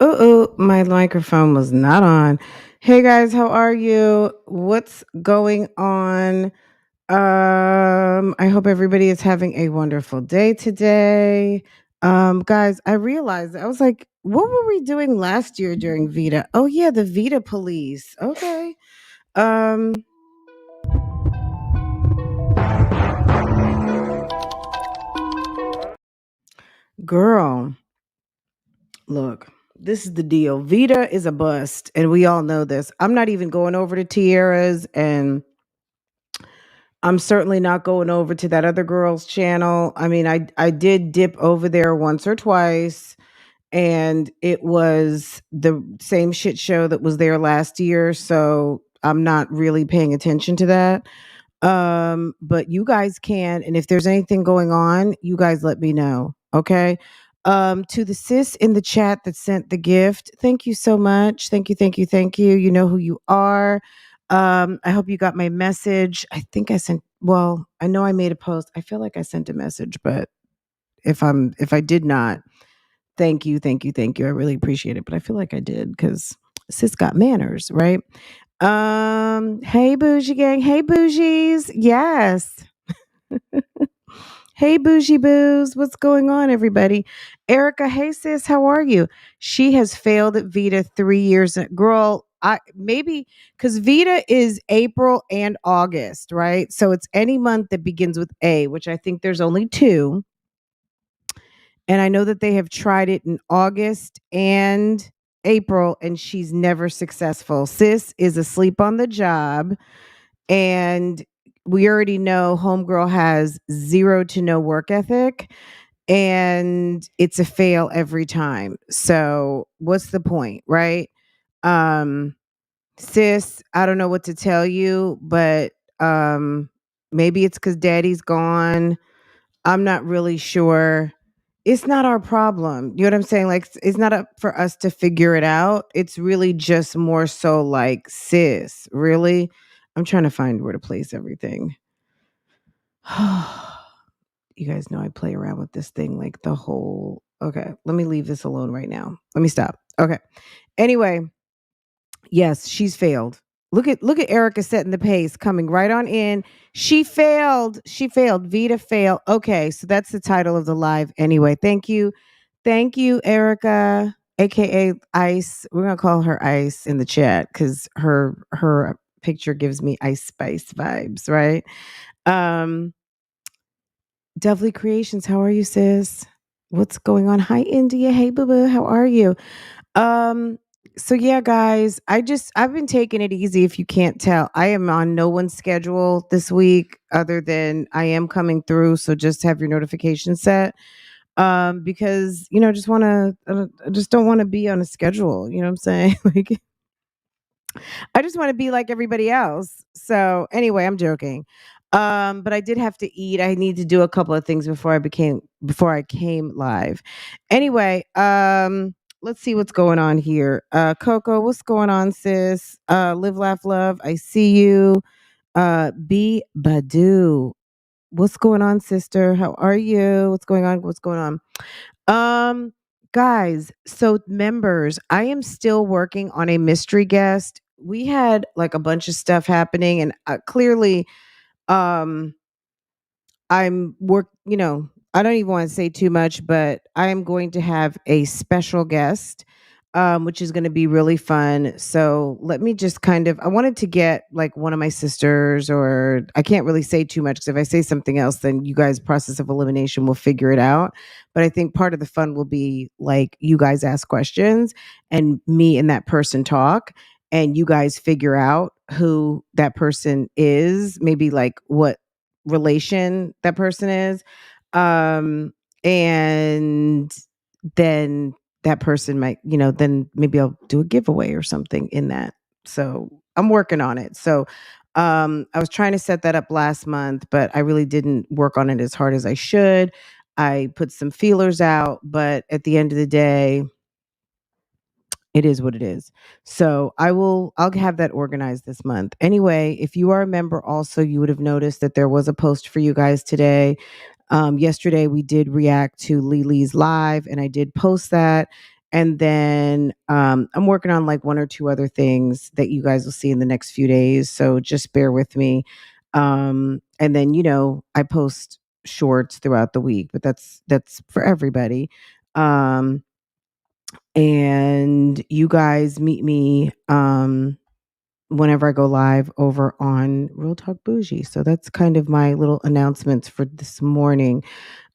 Oh, my microphone was not on. Hey guys, how are you? What's going on? I hope everybody is having a wonderful day today. Guys, I realized I was like, what were we doing last year during Veda? Oh yeah, the Veda police. Okay. Um, girl, look, this is the deal. Veda is a bust, and we all know this. I'm not even going over to Tierra's, and I'm certainly not going over to that other girl's channel. I mean, I did dip over there once or twice, and it was the same shit show that was there last year, so I'm not really paying attention to that. But you guys can, and if there's anything going on, you guys let me know, okay? To the sis in the chat that sent the gift, thank you so much. Thank you, thank you, thank you. You know who you are. I hope you got my message. I think I sent, well, I know I made a post. I feel like I sent a message, but if I did not, thank you, thank you, thank you. I really appreciate it. But I feel like I did because sis got manners, right? Hey bougie gang, hey bougies. Yes. Hey bougie boos, what's going on, everybody? Erica, hey sis, how are you? She has failed at Vita 3 years. Girl, I maybe because Vita is April and August, right? So it's any month that begins with A, which I think there's only two. And I know that they have tried it in August and April, and she's never successful. Sis is asleep on the job, and we already know Homegirl has zero to no work ethic, and it's a fail every time. So what's the point, right? Um, Sis, I don't know what to tell you, but maybe it's because daddy's gone. I'm not really sure. It's not our problem. You know what I'm saying? Like, it's not up for us to figure it out. It's really just more so like, sis, really? I'm trying to find where to place everything. You guys know I play around with this thing like the whole. Okay, let me leave this alone right now. Let me stop. Okay. Anyway, yes, she's failed. Look at Erica setting the pace, coming right on in. She failed. She failed. Vita failed. Okay, so that's the title of the live. Anyway, thank you. Thank you, Erica, aka Ice. We're gonna call her Ice in the chat because her picture gives me Ice Spice vibes, right? Um, Devly Creations, how are you, sis? What's going on? Hi, India. Hey, boo boo. How are you? Um, so yeah, guys, I've been taking it easy if you can't tell. I am on no one's schedule this week other than I am coming through, so just have your notification set. Because I just want to I just don't want to be on a schedule, you know what I'm saying? Like I just want to be like everybody else. So anyway, I'm joking. But I did have to eat. I need to do a couple of things before I came live. Anyway, let's see what's going on here. Coco, what's going on, sis? Live, laugh, love. I see you. B Badu. What's going on, sister? How are you? What's going on? What's going on? Um, Guys, so members, I am still working on a mystery guest. We had like a bunch of stuff happening, and clearly, um, I don't even want to say too much, but I am going to have a special guest, which is going to be really fun. So let me just I wanted to get like one of my sisters, or I can't really say too much because if I say something else, then you guys, process of elimination, will figure it out. But I think part of the fun will be like you guys ask questions and me and that person talk. And you guys figure out who that person is, maybe like what relation that person is. And then that person might, then maybe I'll do a giveaway or something in that. So I'm working on it. So I was trying to set that up last month, but I really didn't work on it as hard as I should. I put some feelers out, but at the end of the day, it is what it is. So I'll have that organized this month. Anyway, if you are a member also, you would have noticed that there was a post for you guys today. Yesterday we did react to Lily's live and I did post that. And then I'm working on like one or two other things that you guys will see in the next few days. So just bear with me. And then, I post shorts throughout the week, but that's for everybody. Um, and you guys meet me whenever I go live over on Real Talk Bougie. So that's kind of my little announcements for this morning.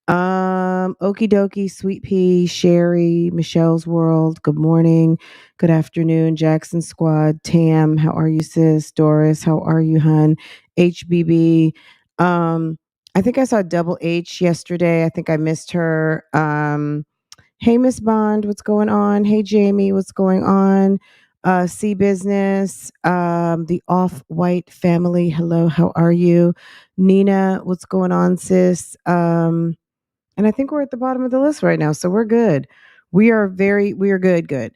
Okie dokie, Sweet Pea, Sherry, Michelle's World. Good morning. Good afternoon, Jackson Squad. Tam, how are you, sis? Doris, how are you, hun? HBB. I think I saw Double H yesterday. I think I missed her. Hey, Miss Bond, what's going on? Hey, Jamie, what's going on? C Business, the Off White family. Hello, how are you? Nina, what's going on, sis? And I think we're at the bottom of the list right now, so we're good. We are good, good.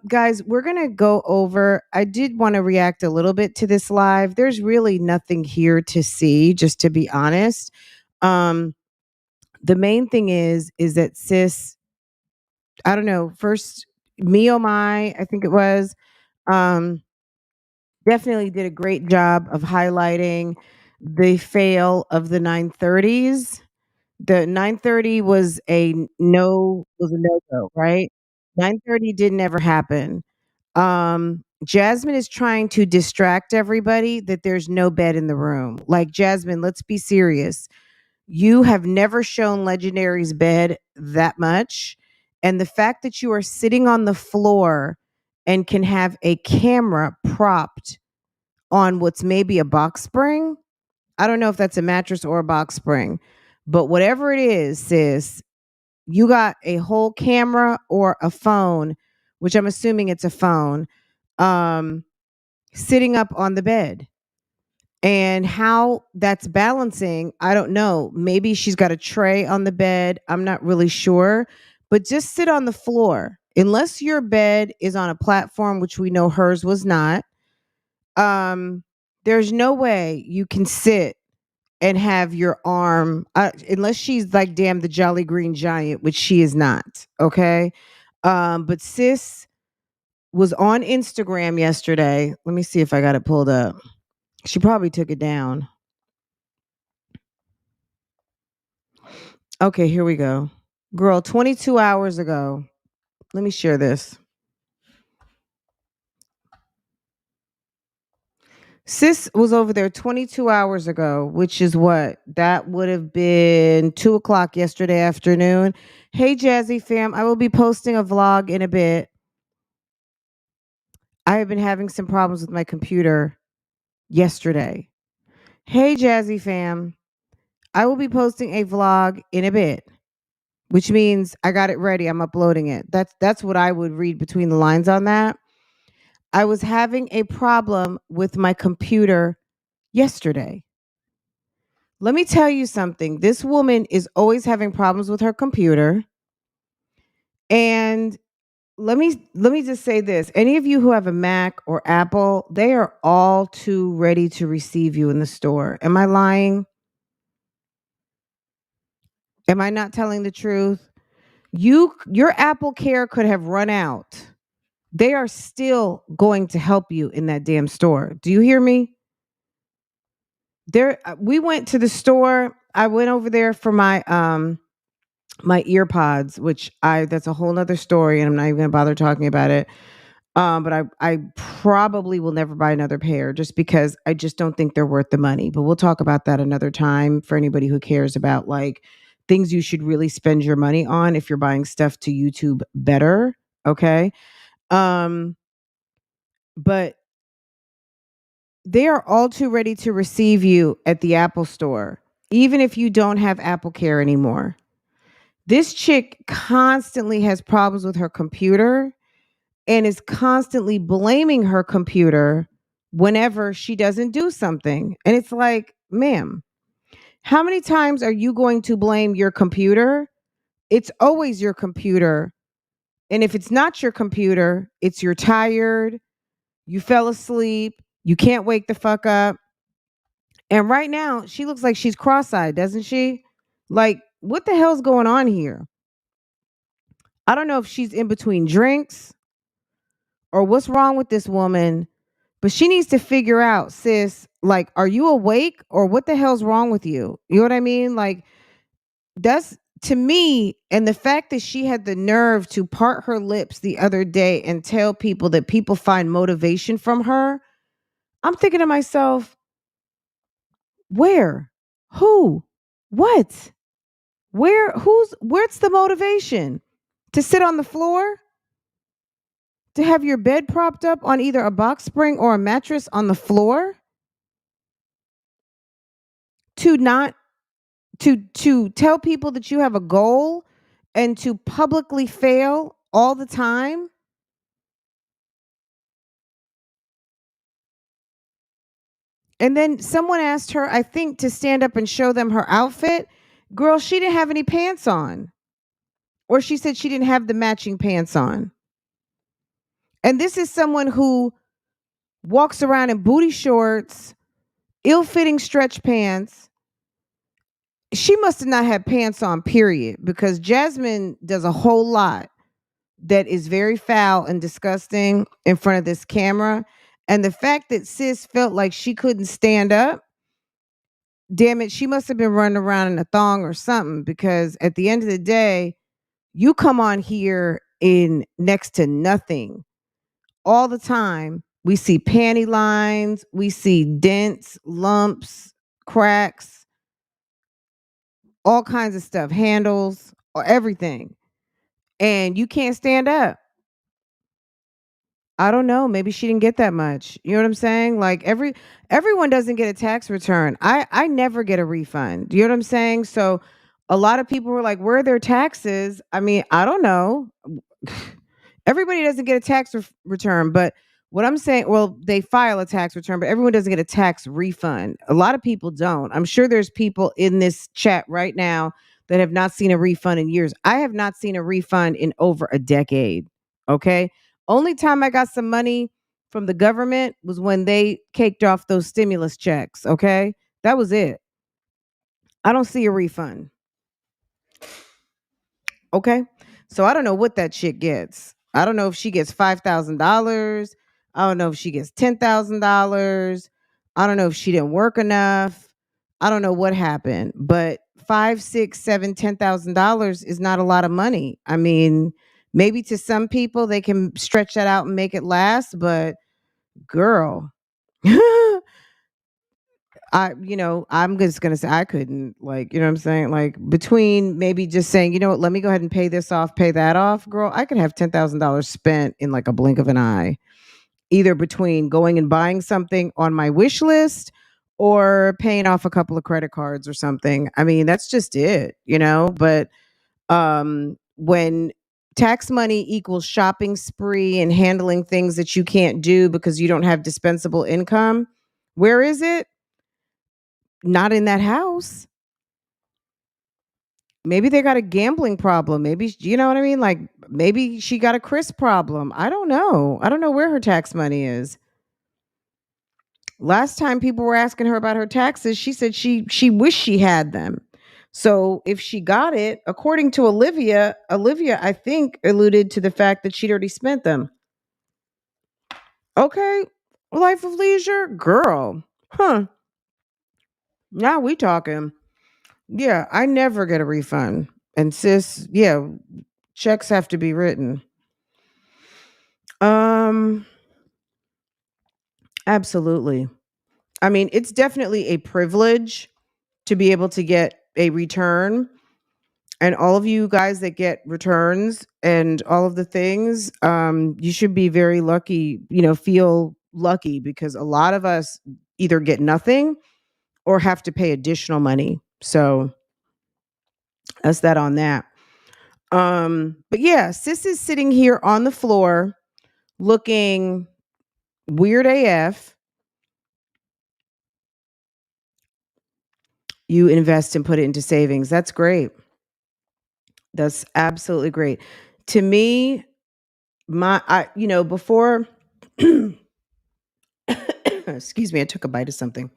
Guys, we're gonna go over. I did want to react a little bit to this live. There's really nothing here to see, just to be honest. Um, the main thing is that sis, I don't know, first me oh my, I think it was, um, definitely did a great job of highlighting the fail of the 930s. The 930 was a no-go, right? 930 didn't ever happen. Jasmine is trying to distract everybody that there's no bed in the room. Like, Jasmine, let's be serious. You have never shown Legendary's bed that much. And the fact that you are sitting on the floor and can have a camera propped on what's maybe a box spring. I don't know if that's a mattress or a box spring, but whatever it is, sis, you got a whole camera or a phone, which I'm assuming it's a phone, um, sitting up on the bed. And how that's balancing, I don't know. Maybe she's got a tray on the bed. I'm not really sure. But just sit on the floor. Unless your bed is on a platform, which we know hers was not, um, there's no way you can sit and have your arm, unless she's like, damn, the Jolly Green Giant, which she is not. Okay. But sis was on Instagram yesterday. Let me see if I got it pulled up. She probably took it down. Okay, here we go. Girl, 22 hours ago. Let me share this. Sis was over there 22 hours ago, which is what? That would have been 2 o'clock yesterday afternoon. Hey, Jazzy fam, I will be posting a vlog in a bit. I have been having some problems with my computer yesterday. Hey, Jazzy fam, I will be posting a vlog in a bit, which means I got it ready. I'm uploading it. That's what I would read between the lines on that. I was having a problem with my computer yesterday. Let me tell you something. This woman is always having problems with her computer. And let me just say this. Any of you who have a Mac or Apple, they are all too ready to receive you in the store. Am I lying? Am I not telling the truth? Your Apple Care could have run out. They are still going to help you in that damn store. Do you hear me? We went to the store. I went over there for my ear pods, which I that's a whole nother story, and I'm not even gonna bother talking about it. But I probably will never buy another pair just because I just don't think they're worth the money. But we'll talk about that another time for anybody who cares about like things you should really spend your money on if you're buying stuff to YouTube better. Okay. Um, but they are all too ready to receive you at the Apple store, even if you don't have Apple Care anymore. This chick constantly has problems with her computer and is constantly blaming her computer whenever she doesn't do something. And it's like, ma'am, how many times are you going to blame your computer? It's always your computer. And if it's not your computer, it's you're tired, you fell asleep, you can't wake the fuck up. And right now, she looks like she's cross-eyed, doesn't she? Like, what the hell's going on here? I don't know if she's in between drinks or what's wrong with this woman, but she needs to figure out, sis, like, are you awake or what the hell's wrong with you? You know what I mean? Like, that's to me, and the fact that she had the nerve to part her lips the other day and tell people that people find motivation from her, I'm thinking to myself, where? Who? What? Where's the motivation? To sit on the floor? To have your bed propped up on either a box spring or a mattress on the floor? To not to tell people that you have a goal and to publicly fail all the time? And then someone asked her, I think, to stand up and show them her outfit. Girl, she didn't have any pants on. Or she said she didn't have the matching pants on. And this is someone who walks around in booty shorts, ill-fitting stretch pants. She must have not had pants on, period, because Jasmine does a whole lot that is very foul and disgusting in front of this camera. And the fact that sis felt like she couldn't stand up, damn it, she must have been running around in a thong or something, because at the end of the day, you come on here in next to nothing all the time. We see panty lines, we see dents, lumps, cracks, all kinds of stuff, handles, or everything. And you can't stand up. I don't know. Maybe she didn't get that much. You know what I'm saying? Like everyone doesn't get a tax return. I never get a refund. You know what I'm saying? So a lot of people were like, "Where are their taxes?" I mean, I don't know. Everybody doesn't get a tax return, but what I'm saying, well, they file a tax return, but everyone doesn't get a tax refund. A lot of people don't. I'm sure there's people in this chat right now that have not seen a refund in years. I have not seen a refund in over a decade. Okay. Only time I got some money from the government was when they caked off those stimulus checks. Okay. That was it. I don't see a refund. Okay. So I don't know what that chick gets. I don't know if she gets $5,000. I don't know if she gets $10,000. I don't know if she didn't work enough. I don't know what happened, but 5, 6, 7, $10,000 is not a lot of money. I mean, maybe to some people they can stretch that out and make it last, but girl, I'm just gonna say I couldn't, like, you know what I'm saying? Like between maybe just saying, you know what, let me go ahead and pay this off, pay that off, girl, I could have $10,000 spent in like a blink of an eye, either between going and buying something on my wish list or paying off a couple of credit cards or something. I mean, that's just it, but when tax money equals shopping spree and handling things that you can't do because you don't have dispensable income, where is it? Not in that house. Maybe they got a gambling problem. Maybe, you know what I mean? Like maybe she got a Chris problem. I don't know. I don't know where her tax money is. Last time people were asking her about her taxes, she said she wished she had them. So if she got it, according to Olivia I think alluded to the fact that she'd already spent them. Okay, life of leisure, girl. Huh. Now we talking. Yeah, I never get a refund. And sis, yeah, checks have to be written. Um, Absolutely. I mean, it's definitely a privilege to be able to get a return. And all of you guys that get returns and all of the things, you should be very lucky, feel lucky, because a lot of us either get nothing or have to pay additional money. So that's that on that. But yeah, sis is sitting here on the floor looking weird AF. You invest and put it into savings. That's great. That's absolutely great. To me, before, excuse me, I took a bite of something.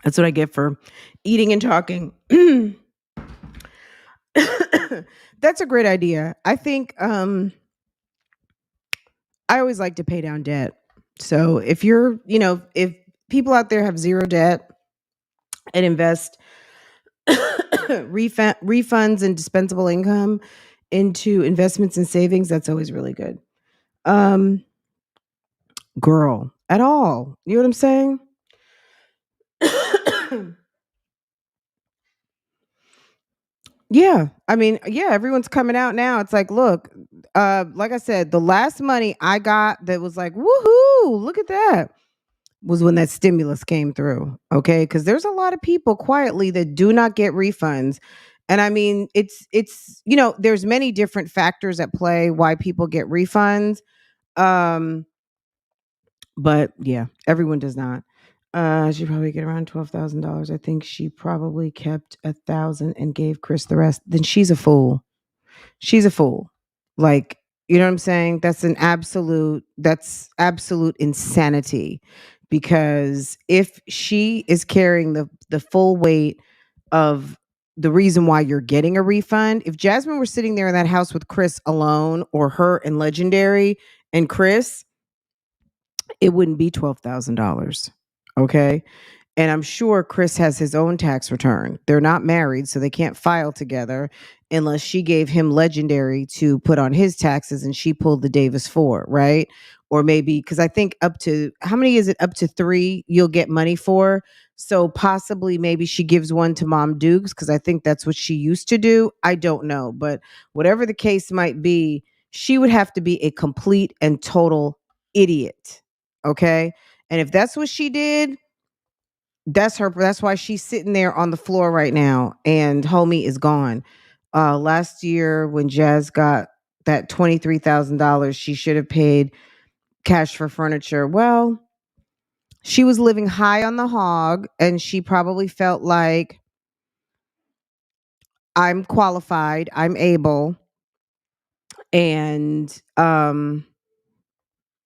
That's what I get for eating and talking. That's a great idea. I think I always like to pay down debt. So if you're, if people out there have zero debt and invest refunds and dispensable income into investments and savings, that's always really good. Um, Girl, at all. You know what I'm saying? Yeah. I mean, yeah, everyone's coming out now. It's like, look, like I said, the last money I got that was like, woohoo, look at that, was when that stimulus came through. Okay. Cause there's a lot of people quietly that do not get refunds. And I mean, there's many different factors at play why people get refunds. Um, but yeah, everyone does not. She probably get around $12,000. I think she probably kept 1,000 and gave Chris the rest. Then she's a fool. She's a fool. Like, you know what I'm saying? That's absolute insanity. Because if she is carrying the full weight of the reason why you're getting a refund, if Jasmine were sitting there in that house with Chris alone, or her and Legendary and Chris, it wouldn't be $12,000. Okay? And I'm sure Chris has his own tax return. They're not married, so they can't file together unless she gave him Legendary to put on his taxes and she pulled the Davis 4, right? Or maybe, because I think up to, how many is it? Up to 3 you'll get money for. So possibly maybe she gives one to Mom Dukes, because I think that's what she used to do. I don't know. But whatever the case might be, she would have to be a complete and total idiot. Okay. And if that's what she did, that's why she's sitting there on the floor right now and homie is gone. Last year when Jazz got that $23,000, she should have paid cash for furniture. Well, she was living high on the hog and she probably felt like, I'm qualified, I'm able, and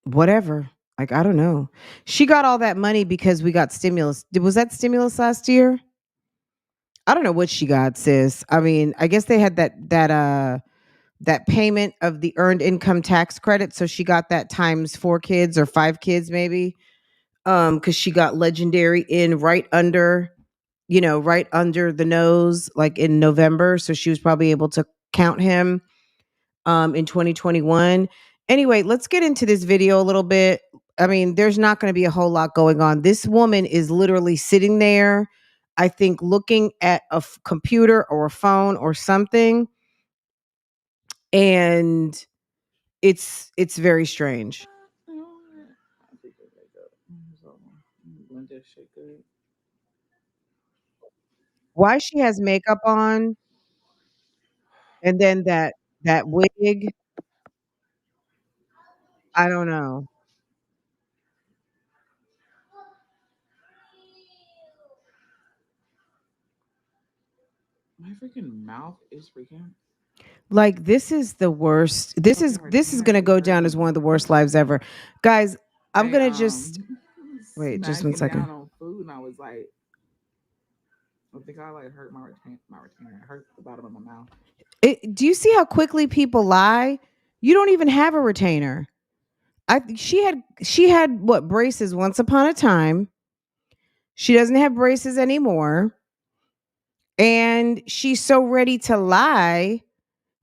whatever. Like, I don't know. She got all that money because we got stimulus. Was that stimulus last year? I don't know what she got, sis. I mean, I guess they had that payment of the earned income tax credit, so she got that times 4 kids or 5 kids maybe. Cuz she got Legendary in right under, right under the nose, like in November, so she was probably able to count him in 2021. Anyway, let's get into this video a little bit. I mean, there's not going to be a whole lot going on. This woman is literally sitting there, I think, looking at a computer or a phone or something, and it's very strange. Why she has makeup on and then that wig, I don't know. My freaking mouth is freaking. Like, this is the worst. This is Retainer going to is go down as hurting. one of the worst lives ever. Guys, I'm I going to just wait just one smacking second. down on food, and I was like, I think I like hurt my retainer. It hurt the bottom of my mouth. Do you see how quickly people lie? You don't even have a retainer. She had what, braces once upon a time. She doesn't have braces anymore. And she's so ready to lie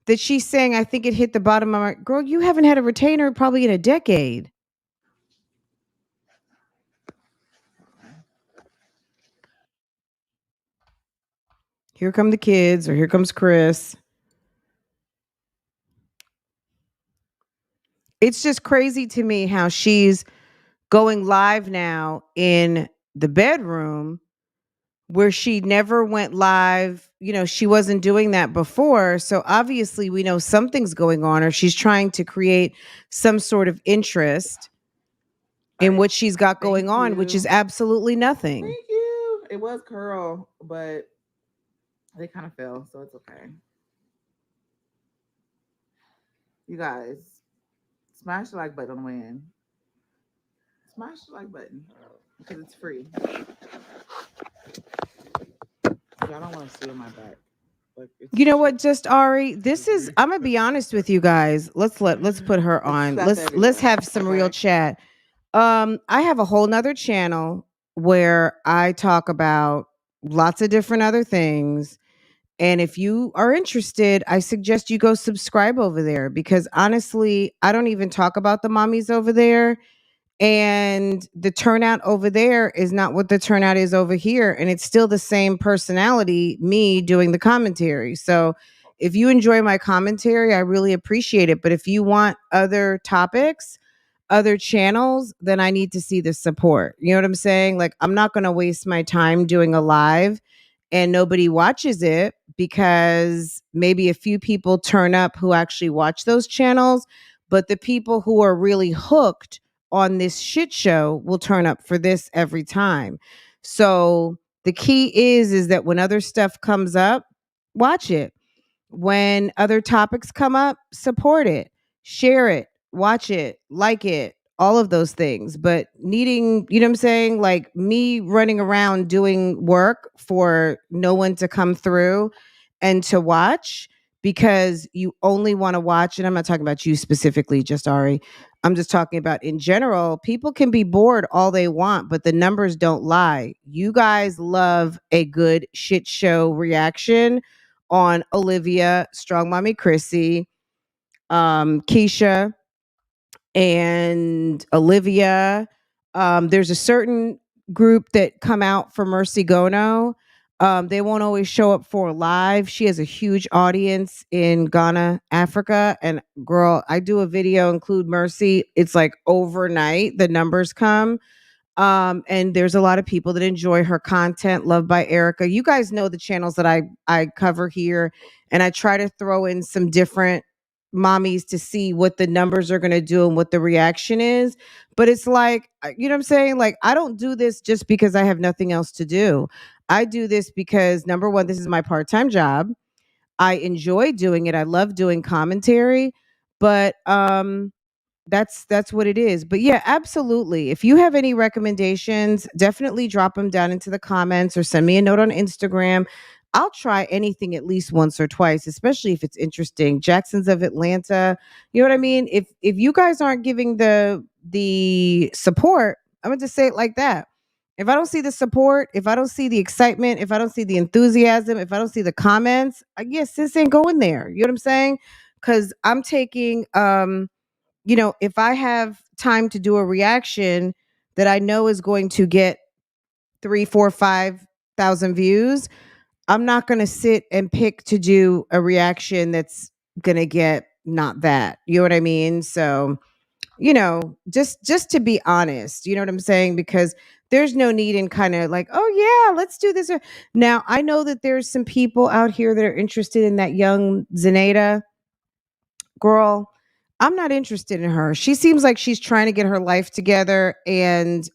that she's saying, I think it hit the bottom of my, girl, you haven't had a retainer probably in a decade. Here come the kids, or here comes Chris. It's just crazy to me how she's going live now in the bedroom where she never went live. She wasn't doing that before. So obviously, we know something's going on, or she's trying to create some sort of interest All in right, what she's got thank going on, which is you, absolutely nothing. thank you. It was curl, but they kind of fell, so it's okay. You guys, smash the like button on the way in. Smash the like button because it's free. Y'all don't want to see on my back. Like You know it's what, shit. just Ari, this is I'm gonna be honest with you guys. Let's put her It's on. stuff Let's everywhere. have some real Okay. chat. I have a whole nother channel where I talk about lots of different other things. And if you are interested, I suggest you go subscribe over there because honestly, I don't even talk about the mommies over there. And the turnout over there is not what the turnout is over here. And it's still the same personality, me doing the commentary. So if you enjoy my commentary, I really appreciate it. But if you want other topics, other channels, then I need to see the support. You know what I'm saying? Like, I'm not going to waste my time doing a live and nobody watches it because maybe a few people turn up who actually watch those channels, but the people who are really hooked on this shit show will turn up for this every time. So the key is that when other stuff comes up, watch it. When other topics come up, support it, share it, watch it, like it, all of those things. But needing, you know what I'm saying? Like me running around doing work for no one to come through and to watch because you only want to watch. And I'm not talking about you specifically, just Ari. I'm just talking about in general, people can be bored all they want, but the numbers don't lie. You guys love a good shit show reaction on Olivia, StrongMomyChrissy, Keisha, and Olivia. There's a certain group that come out for Mercy Gono. They won't always show up for live. She has a huge audience in Ghana, Africa. And girl, I do a video, include Mercy. It's like overnight, the numbers come. And there's a lot of people that enjoy her content. Loved by Erica. You guys know the channels that I cover here, and I try to throw in some different mommies to see what the numbers are going to do and what the reaction is. But it's like, you know what I'm saying? Like, I don't do this just because I have nothing else to do. I do this because number one, this is my part-time job. I enjoy doing it. I love doing commentary, but that's what it is. But yeah, absolutely. If you have any recommendations, definitely drop them down into the comments or send me a note on Instagram. I'll try anything at least once or twice, especially if it's interesting. Jackson's of Atlanta. You know what I mean? If you guys aren't giving the support, I'm gonna just say it like that. If I don't see the support, if I don't see the excitement, if I don't see the enthusiasm, if I don't see the comments, I guess this ain't going there. You know what I'm saying? Because I'm taking if I have time to do a reaction that I know is going to get 3, 4, 5,000 views, I'm not going to sit and pick to do a reaction that's going to get not that. You know what I mean? So, just to be honest, you know what I'm saying? Because there's no need in kind of like, oh yeah, let's do this. Now, I know that there's some people out here that are interested in that young Zenaida girl. I'm not interested in her. She seems like she's trying to get her life together. And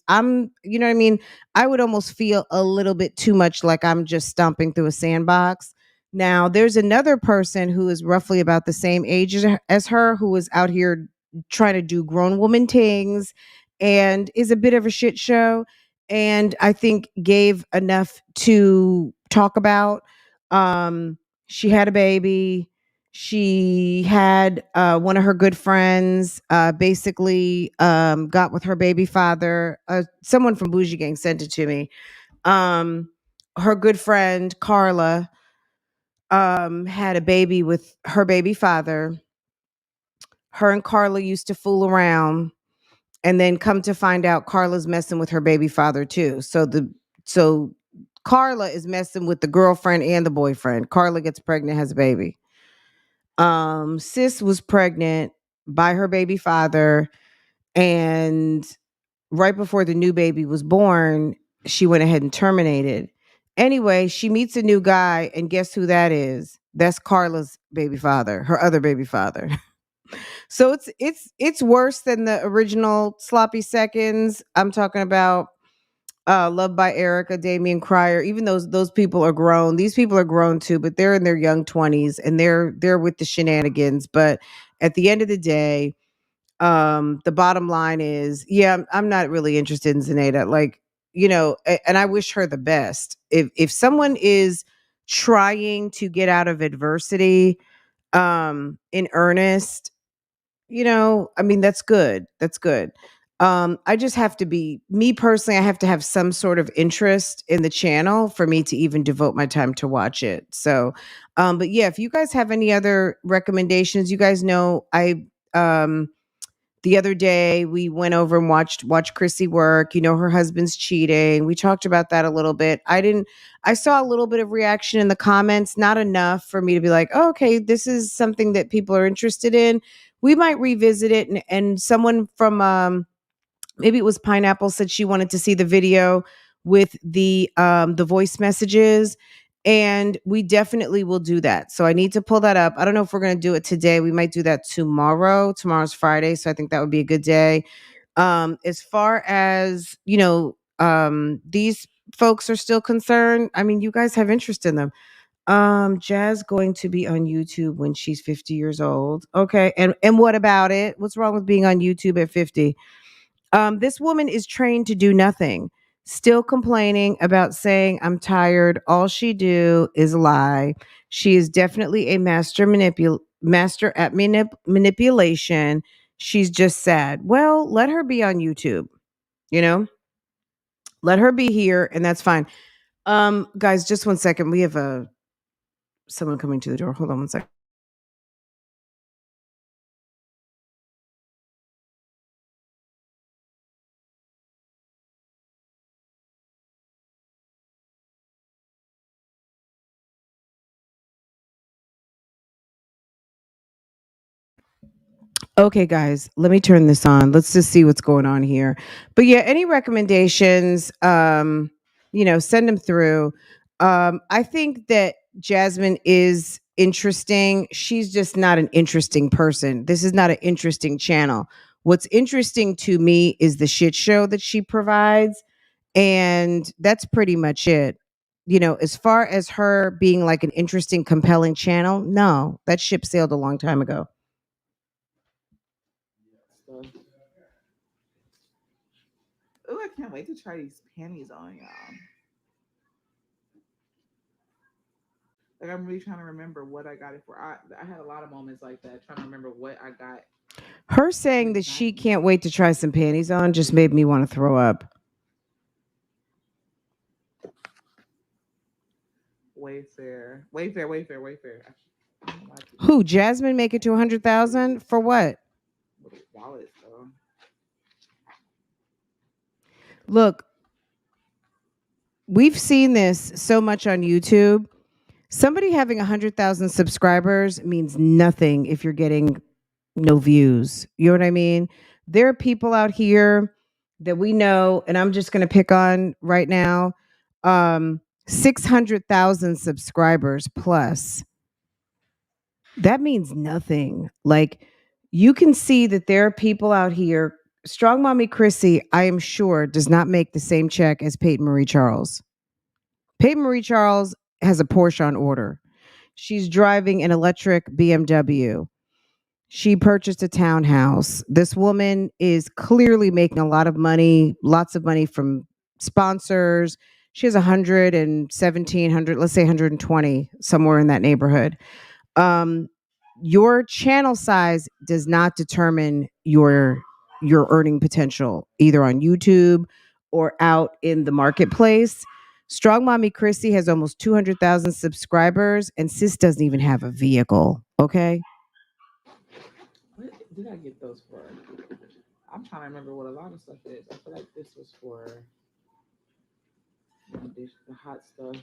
you know what I mean? I would almost feel a little bit too much like I'm just stomping through a sandbox. Now, there's another person who is roughly about the same age as her who is out here trying to do grown woman things and is a bit of a shit show. And I think gave enough to talk about. She had a baby. She had one of her good friends basically got with her baby father. Someone from Bougie Gang sent it to me. Her good friend Carla had a baby with her baby father. Her and Carla used to fool around, and then come to find out Carla's messing with her baby father too. So Carla is messing with the girlfriend and the boyfriend. Carla gets pregnant, has a baby. Sis was pregnant by her baby father, and right before the new baby was born, she went ahead and terminated. Anyway, she meets a new guy, and guess who that is? That's Carla's baby father, her other baby father. So it's worse than the original sloppy seconds. I'm talking about Loved by Erica, Damian Cryer. Even those people are grown. These people are grown too, but they're in their young 20s and they're with the shenanigans. But at the end of the day, the bottom line is, yeah, I'm not really interested in Zenaida. Like, and I wish her the best. If someone is trying to get out of adversity in earnest, I mean, that's good. That's good. I just have to be me personally, I have to have some sort of interest in the channel for me to even devote my time to watch it. So, but yeah, if you guys have any other recommendations, you guys know um the other day we went over and watched Chrissy work. Her husband's cheating. We talked about that a little bit. I saw a little bit of reaction in the comments, not enough for me to be like, oh, okay, this is something that people are interested in. We might revisit it. And someone from maybe it was Pineapple said she wanted to see the video with the voice messages. And we definitely will do that. So I need to pull that up. I don't know if we're going to do it today. We might do that tomorrow. Tomorrow's Friday, so I think that would be a good day. As far as, these folks are still concerned, I mean, you guys have interest in them. Jazz going to be on YouTube when she's 50 years old. Okay. And what about it? What's wrong with being on YouTube at 50? This woman is trained to do nothing, still complaining about saying, I'm tired. All she do is lie. She is definitely a master at manipulation. She's just sad. Well, let her be on YouTube, you know? Let her be here, and that's fine. Guys, just one second. We have someone coming to the door. Hold on one second. Okay, guys, let me turn this on. Let's just see what's going on here. But yeah, any recommendations, send them through. I think that Jasmine is interesting. She's just not an interesting person. This is not an interesting channel. What's interesting to me is the shit show that she provides. And that's pretty much it. As far as her being like an interesting, compelling channel, no, that ship sailed a long time ago. Stuff. Oh, I can't wait to try these panties on, y'all. Like I'm really trying to remember what I got it for. I had a lot of moments like that, trying to remember what I got. Her saying that she can't wait to try some panties on just made me want to throw up. Wayfair, Wayfair, Wayfair, Wayfair. Who? Jasmine make it to 100,000 for what? Wallet, so. Look, we've seen this so much on YouTube. Somebody having 100,000 subscribers means nothing if you're getting no views. You know what I mean? There are people out here that we know, and I'm just going to pick on right now, 600,000 subscribers plus. That means nothing. Like, you can see that there are people out here. Strong Mommy Chrissy, I am sure, does not make the same check as Peyton Marie Charles. Peyton Marie Charles has a Porsche on order. She's driving an electric BMW. She purchased a townhouse. This woman is clearly making a lot of money, lots of money from sponsors. She has 117, let's say 120, somewhere in that neighborhood. um your channel size does not determine your earning potential either on YouTube or out in the marketplace. Strong Mommy Chrissy has almost 200,000 subscribers and sis doesn't even have a vehicle, okay? What did I get those for? I'm trying to remember what a lot of stuff is. I feel like this was for the hot stuff.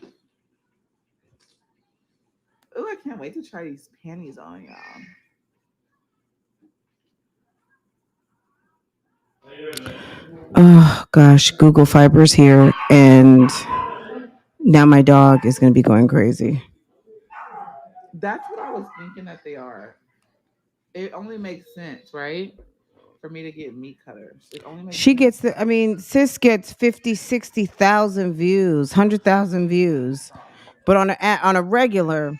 Oh, I can't wait to try these panties on, y'all. Oh gosh, Google Fiber's here and now my dog is going to be going crazy. That's what I was thinking that they are. It only makes sense, right? For me to get meat cutters. It only makes She sense. gets I mean, sis gets 50, 60,000 views, 100,000 views. But on a regular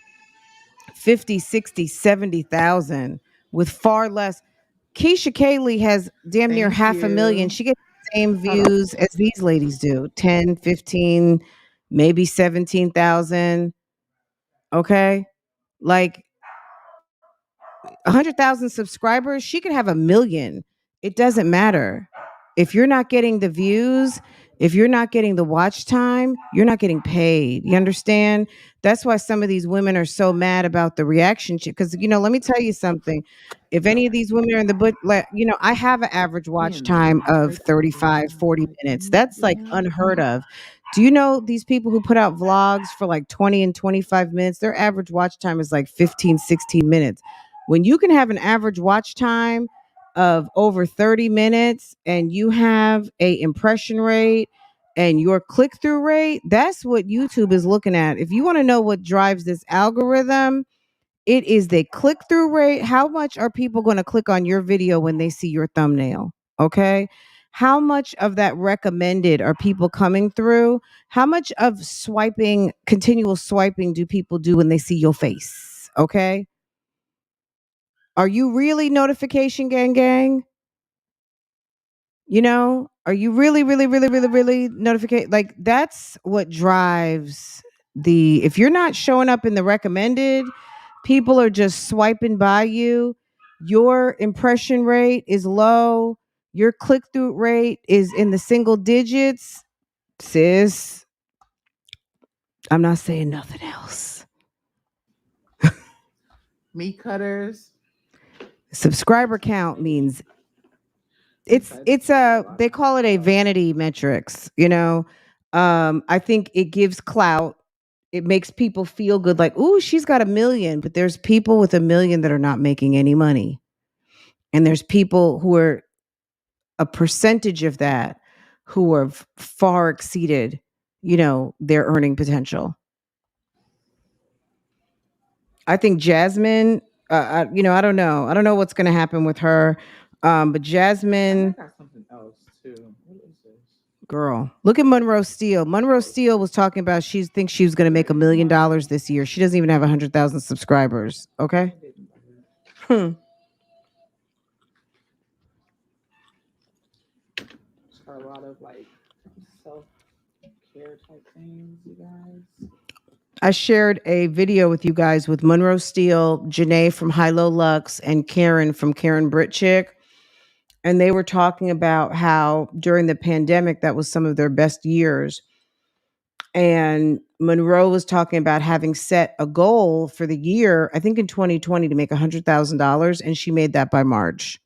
50, 60, 70,000 with far less. Keisha Kaylee has damn near Thank half a million. you. She gets same Hold on. views as these ladies do. 10, 15, maybe 17,000. Okay? Like 100,000 subscribers, she could have a million. It doesn't matter. If you're not getting the views, if you're not getting the watch time, you're not getting paid. You understand? That's why some of these women are so mad about the reaction shit. Because, let me tell you something. If any of these women are in the book, I have an average Me watch and the time of Matrix is 35, not 40 like minutes. me, That's like yeah. unheard of. Do you know these people who put out vlogs for like 20 and 25 minutes? Their average watch time is like 15, 16 minutes. When you can have an average watch time of over 30 minutes and you have a impression rate and your click-through rate, that's what YouTube is looking at. If you want to know what drives this algorithm, it is the click-through rate. How much are people going to click on your video when they see your thumbnail? Okay? How much of that recommended are people coming through? How much of swiping, continual swiping do people do when they see your face? Okay? Are you really notification gang gang? Are you really, really, really, really, really notification? Like that's what drives if you're not showing up in the recommended, people are just swiping by you. Your impression rate is low. Your click through rate is in the single digits. Sis, I'm not saying nothing else. Meat cutters. Subscriber count means they call it a vanity metrics. I think it gives clout. It makes people feel good, like, ooh, she's got a million, but there's people with a million that are not making any money, and there's people who are a percentage of that who are far exceeded their earning potential. I think Jasmine, I don't know what's going to happen with her, but And I Jasmine. got something else too. What is this? Girl, look at Monroe Steele. Monroe Steele was talking about she thinks she was going to make $1 million this year. She doesn't even have 100,000 subscribers. Okay. Hmm. A lot of like self care type things, you guys. I shared a video with you guys with Monroe Steele, Janae from High Low Lux, and Karen from Karen Brit Chick. And they were talking about how during the pandemic, that was some of their best years. And Monroe was talking about having set a goal for the year, I think in 2020, to make $100,000. And she made that by March.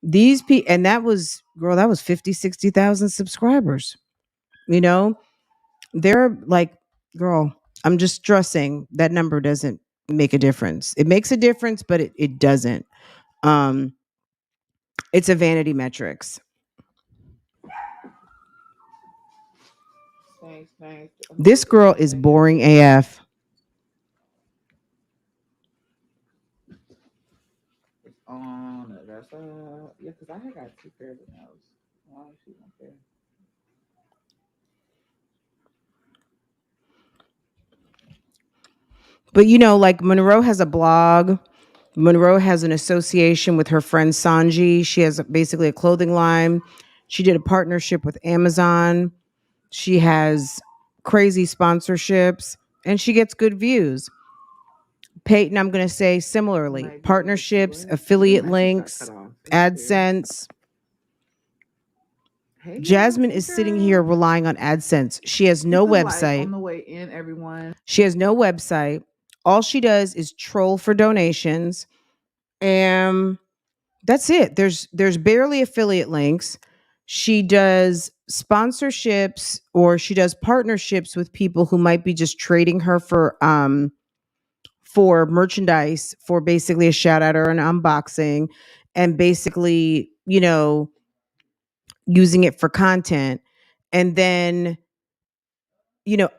These people, and that was, girl, that was 50, 60,000 subscribers. You know, they're like, girl, I'm just stressing that number doesn't make a difference. It makes a difference, but it doesn't. Um, it's a vanity metrics. Thanks, thanks. This girl is boring AF. It's on. That's yeah, because I had got two pairs of nails. Why is she not there? But like Monroe has a blog. Monroe has an association with her friend Sanji. She has basically a clothing line. She did a partnership with Amazon. She has crazy sponsorships and she gets good views. Peyton, I'm going to say similarly, Might be able to do partnerships, it. Ooh, affiliate my shit got links, cut off. It's weird. AdSense. Hey, y'all. Jasmine Hey, is sitting here girl. relying on AdSense. She has no Keep the light on website. the way in, everyone. She has no website. All she does is troll for donations. And that's it. There's barely affiliate links. She does sponsorships or she does partnerships with people who might be just trading her for merchandise, for basically a shout out or an unboxing, and basically, using it for content. And then,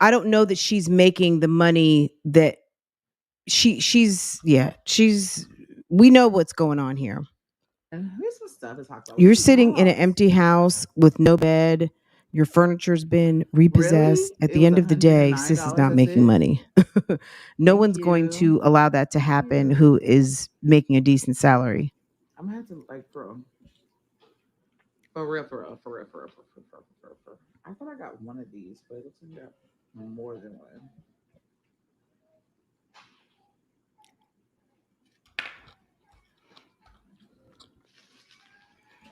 I don't know that she's making the money that she's we know what's going on here. And here's some stuff to talk about. You're What you sitting in an lost? empty house with no bed. Your furniture's been repossessed. Really? At It the was end of the day, sis is $109. not That's making it. money. No Thank one's going you. to allow that to happen who is making a decent salary. I'm gonna have to like, bro. For real, for real, for real, for real, for real, for real, for real, for real. I thought I got one of these, but it looks like I got more than one.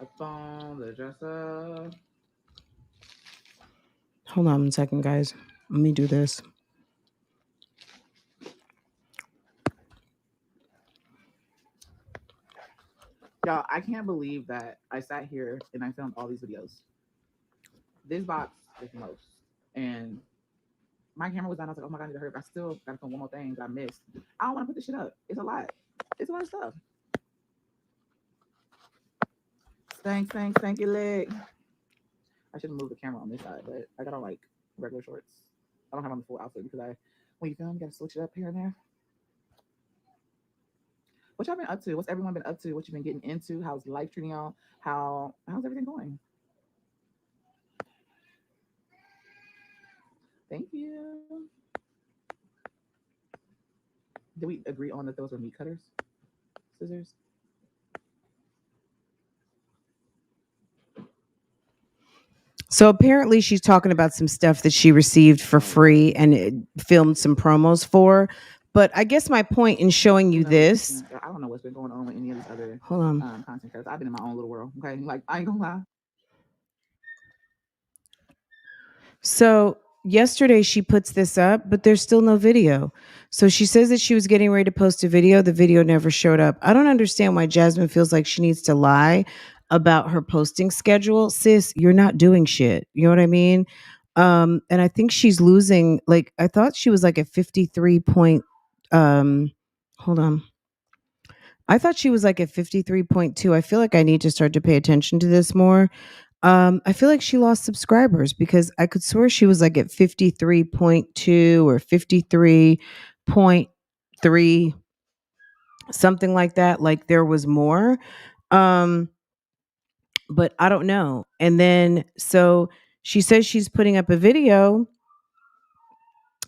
A phone, the dresser. Hold on a second, guys. Let me do this. Y'all, I can't believe that I sat here and I filmed all these videos. This box is the most. And my camera was down. I was like, oh my God, I need to hurry up. I still got to film one more thing that I missed. I don't want to put this shit up. It's a lot. It's a lot of stuff. Stank your leg. I should have moved the camera on this side, but I got on like regular shorts. I don't have on the full outfit because when you film, you got to switch it up here and there. What y'all been up to? What's everyone been up to? What you been getting into? How's life treating y'all? How's everything going? Thank you. Did we agree on that those were meat cutters? Scissors? So apparently she's talking about some stuff that she received for free and filmed some promos for. But I guess my point in showing you this. I don't know what's been going on with any of these other Hold on. content because I've been in my own little world. Okay. Like, I ain't gonna lie. So yesterday she puts this up, but there's still no video. So she says that she was getting ready to post a video. The video never showed up. I don't understand why Jasmine feels like she needs to lie about her posting schedule. Sis, you're not doing shit. You know what I mean? And I think she's losing, like, I thought she was like at 53 point, hold on. I thought she was like at 53.2. I feel like I need to start to pay attention to this more. I feel like she lost subscribers because I could swear she was like at 53.2 or 53.3, something like that. Like there was more. But I don't know. And then so she says she's putting up a video.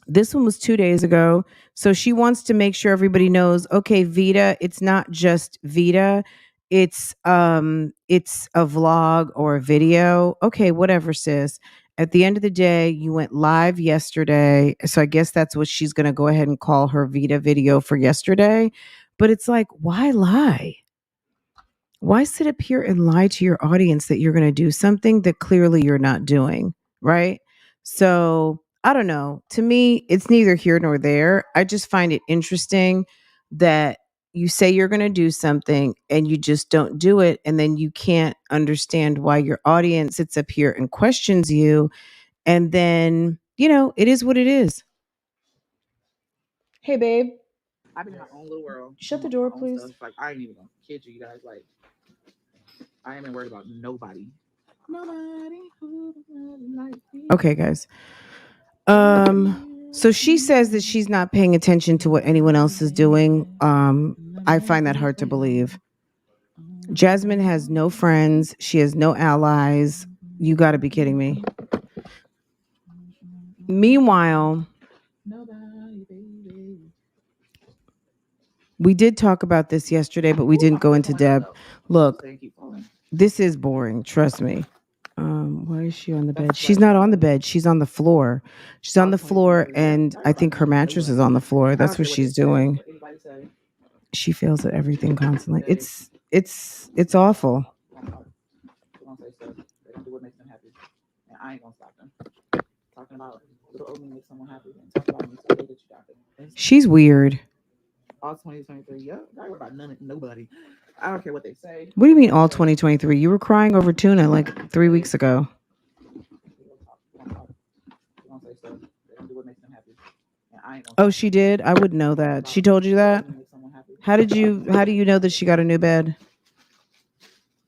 This one was 2 days ago. So she wants to make sure everybody knows, okay, Veda, it's not just Veda. It's a vlog or a video. Okay, whatever, sis. At the end of the day, you went live yesterday. So I guess that's what she's going to go ahead and call her Veda video for yesterday. But it's like, why lie? Why sit up here and lie to your audience that you're going to do something that clearly you're not doing, right? So I don't know. To me, it's neither here nor there. I just find it interesting that you say you're going to do something and you just don't do it. And then you can't understand why your audience sits up here and questions you. And then, it is what it is. Hey, babe. I've been in my own little world. Shut the door, please. Stuff. Like, I ain't even gonna kid you guys. Like, I ain't even worried about nobody. Okay, guys. So she says that she's not paying attention to what anyone else is doing. I find that hard to believe. Jasmine has no friends. She has no allies. You got to be kidding me. Meanwhile, we did talk about this yesterday, but we didn't go into depth. Look, this is boring. Trust me. Why is she on the bed? She's not on the bed. She's on the floor. She's on the floor, and I think her mattress is on the floor. That's what she's doing. She fails at everything constantly. It's awful. I ain't gonna stop them. Talking about little old me makes someone happy and talking about me so that you got it. She's weird. All 2023, yeah. I worry about nobody. I don't care what they say. What do you mean all 2023? You were crying over tuna like 3 weeks ago. Oh, she did? I wouldn't know that. She told you that? How do you know that she got a new bed?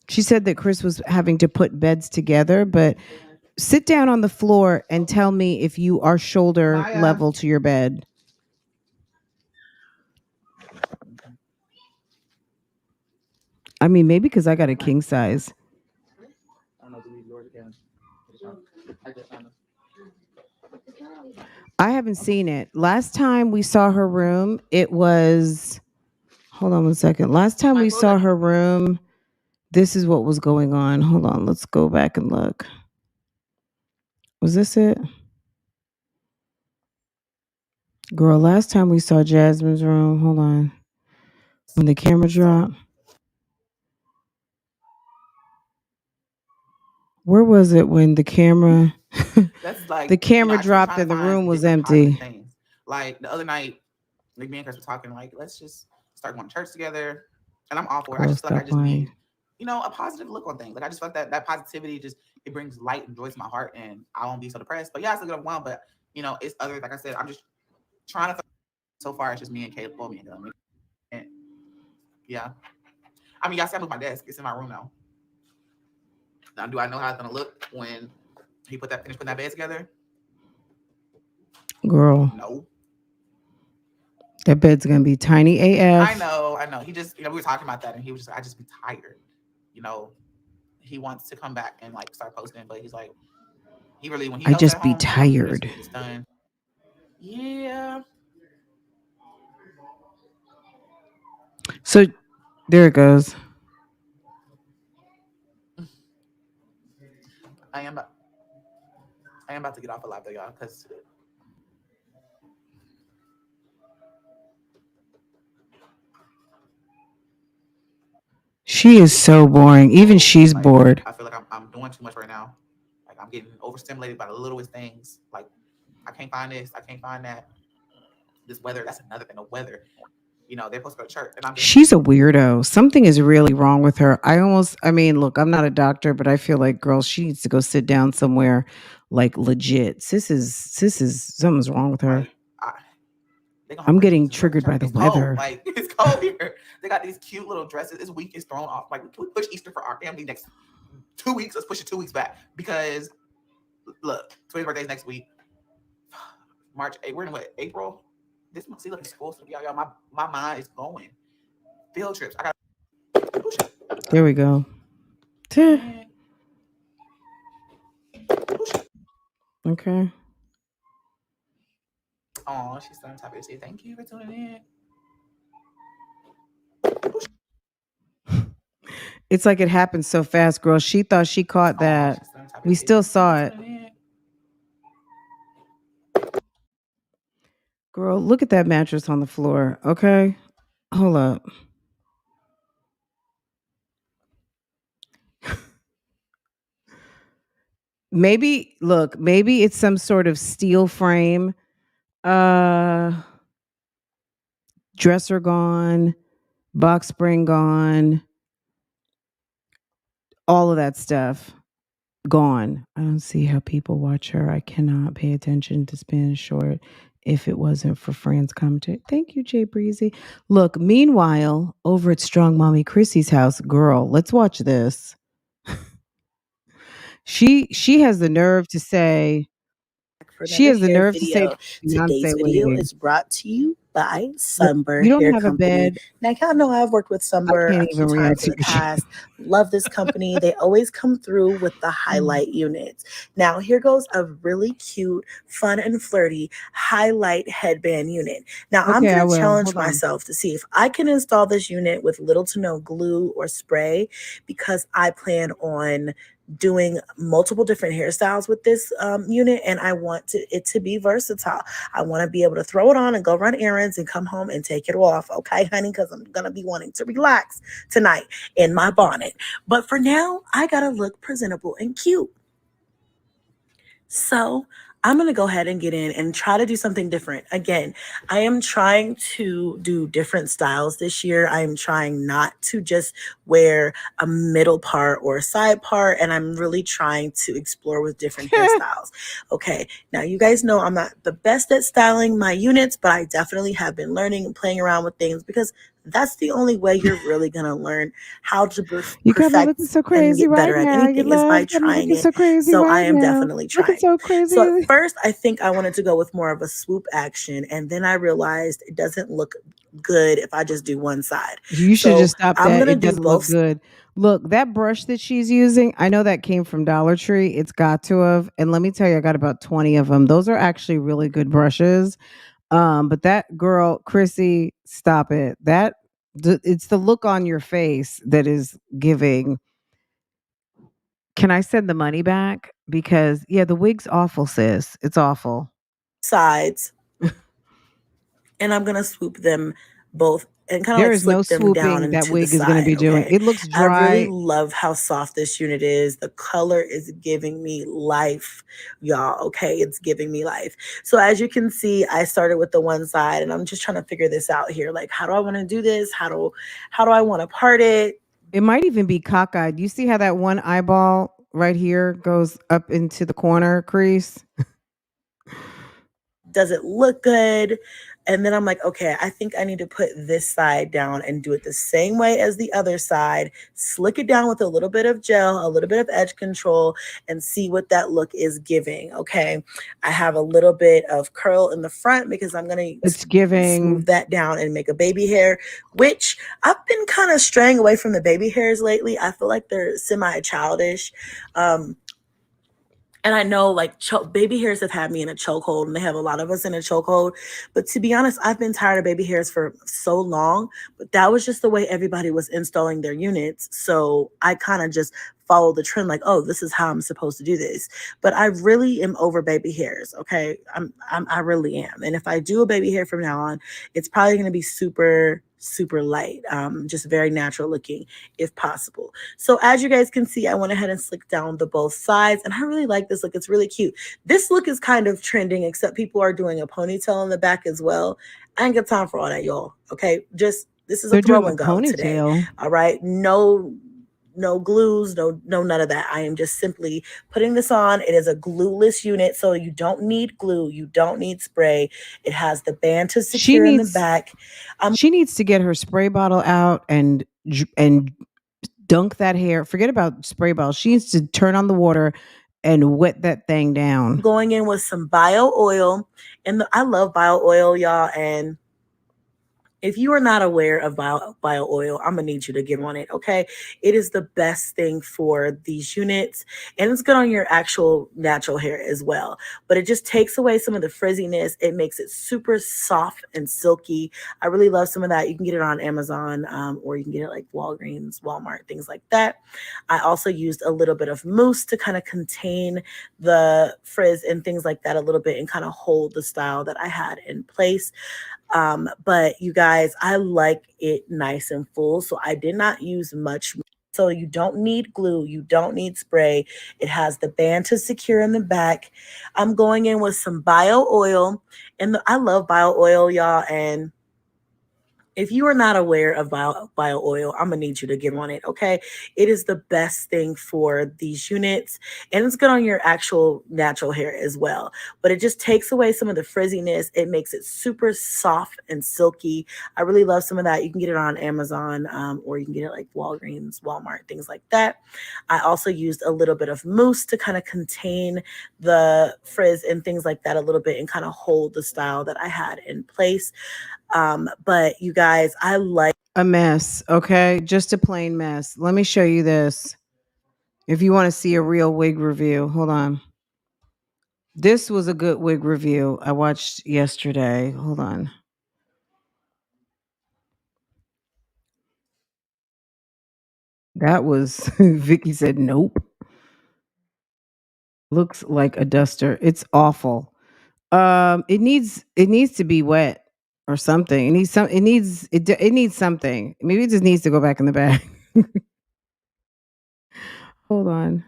She said that Chris was having to put beds together, but sit down on the floor and tell me if you are shoulder level to your bed. I mean, maybe because I got a king size. I haven't seen it. Last time we saw her room, it was... Hold on one second. Last time we saw her room, This is what was going on. Hold on, let's go back and look. Was this it? Girl, last time we saw Jasmine's room, hold on. When the camera dropped. Where was it when the camera That's like the camera I just be dropped trying to and the find room was different positive empty? things. Like the other night, like me and Chris were talking, like let's just start going to church together, and I'm all for it. I Girl, just feel like I stop just lying. need, a positive look on things. Like I just feel like that positivity just it brings light and joy to my heart, and I won't be so depressed. But yeah, I still get overwhelmed. But it's other like I said, I'm just trying to. So far, it's just me and Caleb, well, me and Dylan. And yeah, I mean, y'all see I moved my desk. It's in my room now. Now, do I know how it's gonna look when he finish putting that bed together? Girl, No. that bed's gonna be tiny AF. I know. He just, we were talking about that, and he was just, I just be tired. He wants to come back and like start posting, but he's like, he really when he I knows at just be home, he wants to just tired. get this done. Yeah. So there it goes. I am. I am about to get off a lot though, y'all, because She is so boring. Even she's bored. I feel like I'm doing too much right now. Like I'm getting overstimulated by the littlest things. Like I can't find this, I can't find that. This weather, that's another thing. The weather. They're supposed to go to church, and I'm just. She's a weirdo. Something is really wrong with her. I mean, look, I'm not a doctor, but I feel like, girl, she needs to go sit down somewhere, like legit. Something's wrong with her. Like, I'm getting triggered by the it's cold. weather. Like it's cold here. They got these cute little dresses. This week is thrown off. Like we push Easter for our family next 2 weeks. Let's push it 2 weeks back because look, Twins' birthday is next week. March 8th. We're in what, April? This month, see, look, school. So y'all, my mind is going. Field trips. I got. There we go. Okay. Oh, she's so happy to say thank you for tuning in. It's like it happened so fast, girl. She thought she caught that. We still saw it. Girl, look at that mattress on the floor. Okay. Hold up. Maybe it's some sort of steel frame. Dresser gone, box spring gone, all of that stuff gone. I don't see how people watch her. I cannot pay attention to Spanish Short if it wasn't for Fran's commentary. Thank you, Jay Breezy. Look, meanwhile, over at StrongMomyChrissy's house, girl, let's watch this. She has the nerve to say Today's Beyonce video waiting. is brought to you by Look, Sunbur you don't Hair have a Company. bed. Now, y'all know I've worked with Sunbur can't a few even react times in to the your shit. past. Love this company. They always come through with the highlight units. Now, here goes a really cute, fun, and flirty highlight headband unit. Now, I'm Okay, I going to will. challenge Hold on. myself to see if I can install this unit with little to no glue or spray, because I plan on doing multiple different hairstyles with this unit, and I want it to be versatile. I want to be able to throw it on and go run errands and come home and take it off, okay, honey, because I'm gonna be wanting to relax tonight in my bonnet. But for now, I gotta look presentable and cute. So I'm going to go ahead and get in and try to do something different. Again, I am trying to do different styles this year. I am trying not to just wear a middle part or a side part, and I'm really trying to explore with different hairstyles. Okay, now you guys know I'm not the best at styling my units, but I definitely have been learning and playing around with things, because that's the only way you're really going to learn how to You got me perfect looking so and crazy get better right at now. anything You is by love got me trying looking it. so crazy So right I am now. definitely Looking trying. so crazy. So at first, I think I wanted to go with more of a swoop action, and then I realized it doesn't look good if I just do one side. You should So just stop I'm that. gonna It do doesn't look both. good. Look, that brush that she's using, I know that came from Dollar Tree. It's got to have. And let me tell you, I got about 20 of them. Those are actually really good brushes. But that girl, Chrissy, stop it. It's the look on your face that is giving. Can I send the money back? Because yeah, the wig's awful, sis. It's awful. Sides. And I'm going to swoop them both and kind of There like is no flick them down swooping that into the wig is going to side. be doing. Okay. It looks I really dry. love how soft this unit is. The color is giving me life, y'all. Okay. It's giving me life. So as you can see, I started with the one side and I'm just trying to figure this out here. Like, how do I want to do this? How do I want to part it? It might even be cockeyed. You see how that one eyeball right here goes up into the corner crease? Does it look good? And then I'm like, okay, I think I need to put this side down and do it the same way as the other side. Slick it down with a little bit of gel, a little bit of edge control, and see what that look is giving. Okay. I have a little bit of curl in the front because I'm going It's to giving. smooth that down and make a baby hair, which I've been kind of straying away from the baby hairs lately. I feel like they're semi-childish. And I know like baby hairs have had me in a chokehold and they have a lot of us in a chokehold. But to be honest, I've been tired of baby hairs for so long, but that was just the way everybody was installing their units. So I kind of just followed the trend like, oh, this is how I'm supposed to do this. But I really am over baby hairs. Okay. I really am. And if I do a baby hair from now on, it's probably going to be super light, just very natural looking if possible. So as you guys can see, I went ahead and slicked down the both sides and I really like this look. It's really cute. This look is kind of trending, except people are doing a ponytail in the back as well. I ain't got time for all that, y'all. Okay. This is a throw and go today. All right. No glues, no none of that. I am just simply putting this on. It is a glueless unit, so you don't need glue. You don't need spray. It has the band to secure in the back. She needs to get her spray bottle out and dunk that hair. Forget about spray bottle. She needs to turn on the water and wet that thing down. Going in with some bio oil, and I love bio oil, y'all. And if you are not aware of bio oil, I'm gonna need you to get on it. Okay, it is the best thing for these units, and it's good on your actual natural hair as well. But it just takes away some of the frizziness. It makes it super soft and silky. I really love some of that. You can get it on Amazon, or you can get it like Walgreens, Walmart, things like that. I also used a little bit of mousse to kind of contain the frizz and things like that a little bit and kind of hold the style that I had in place. But you guys, I like it nice and full, so I did not use much. So you don't need glue, you don't need spray. It has the band to secure in the back. I'm going in with some bio oil, and I love bio oil, y'all. And if you are not aware of bio oil, I'm going to need you to get on it, okay? It is the best thing for these units, and it's good on your actual natural hair as well. But it just takes away some of the frizziness. It makes it super soft and silky. I really love some of that. You can get it on Amazon, or you can get it like Walgreens, Walmart, things like that. I also used a little bit of mousse to kind of contain the frizz and things like that a little bit and kind of hold the style that I had in place. But you guys, I like a mess. Okay. Just a plain mess. Let me show you this. If you want to see a real wig review, hold on. This was a good wig review I watched yesterday. Hold on. That was Vicky said nope. Looks like a duster. It's awful. It needs to be wet or something. It needs something. Maybe it just needs to go back in the bag. Hold on.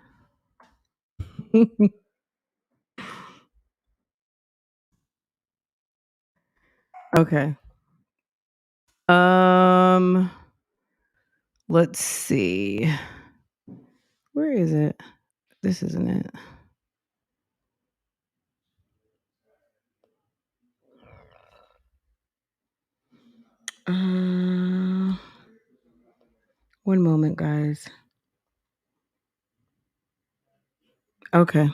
Okay. Um let's see. Where is it? This isn't it. Uh, one moment, guys. Okay.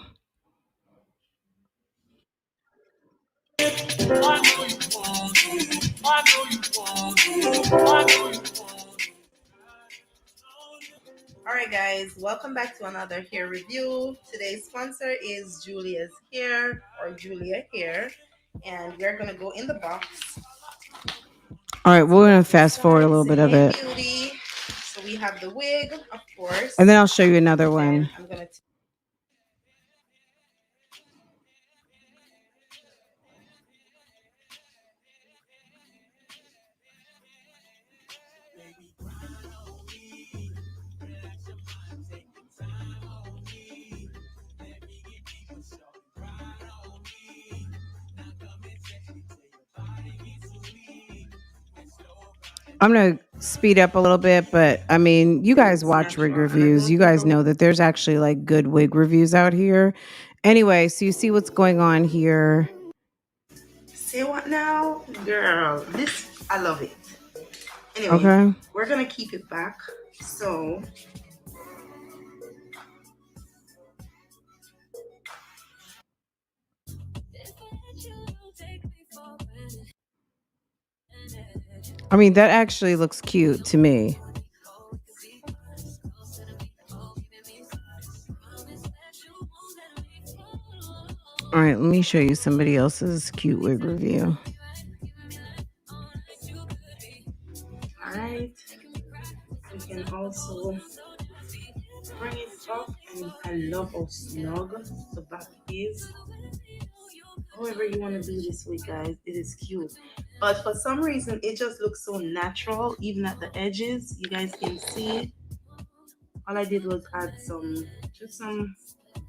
All right, guys, welcome back to another hair review. Today's sponsor is Julia's Hair or Julia Hair, and we're gonna go in the box. All right, we're going to fast forward a little bit of it. Beauty. So we have the wig, of course. And then I'll show you another one. And I'm going to... I'm going to speed up a little bit, but I mean, you guys watch wig reviews. You guys know that there's actually like good wig reviews out here. Anyway, so you see what's going on here. Say what now? Girl, this, I love it. Anyway, Okay. We're going to keep it back. So... I mean, that actually looks cute to me. All right, let me show you somebody else's cute wig review. All right. We can also bring it up, and I love how snug the back is. However you want to do this with, guys, it is cute. But for some reason, it just looks so natural, even at the edges. You guys can see it. All I did was add just some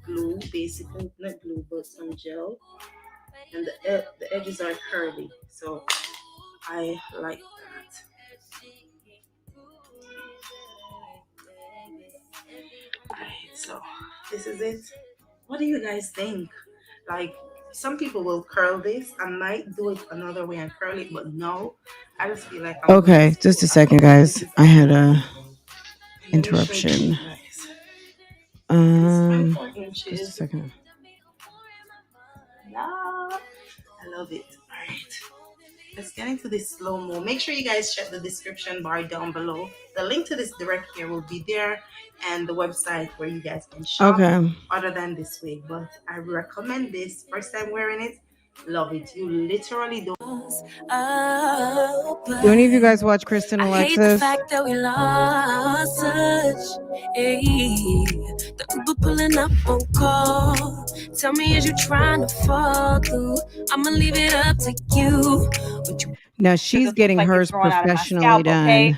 glue, basically, not glue, but some gel. And the edges are curvy, so I like that. Alright, so this is it. What do you guys think? Like, some people will curl this. I might do it another way and curl it, but no, I just feel like okay, just a second, guys. I had a interruption. Just a second. Yeah, I love it. All right, let's get into this slow-mo. Make sure you guys check the description bar down below. The link to this direct hair will be there, and the website where you guys can shop. Okay. Other than this wig, but I recommend this. First time wearing it, love it. You literally don't. Do any of you guys watch Kristen Alexis? I hate the fact that we lost touch. Hey, the Uber pulling up on call. Tell me, is you trying to fall through? I'ma leave it up to you. Now she's getting hers professionally done. Okay?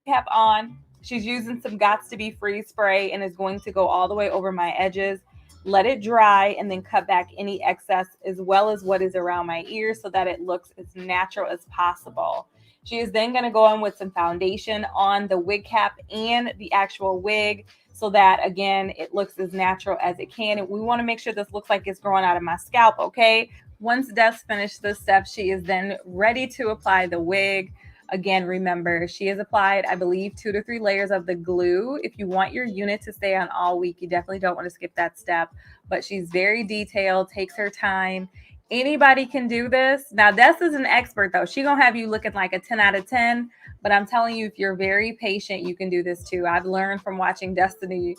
Cap on. She's using some Gots to Be Free spray and is going to go all the way over my edges. Let it dry and then cut back any excess as well as what is around my ears so that it looks as natural as possible. She is then going to go in with some foundation on the wig cap and the actual wig so that, again, it looks as natural as it can. And we want to make sure this looks like it's growing out of my scalp, okay? Once Des finished this step, she is then ready to apply the wig. Again, remember, she has applied, I believe, 2 to 3 layers of the glue. If you want your unit to stay on all week, you definitely don't want to skip that step. But she's very detailed, takes her time. Anybody can do this. Now, Des is an expert, though. She's going to have you looking like a 10 out of 10. But I'm telling you, if you're very patient, you can do this, too. I've learned from watching Destiny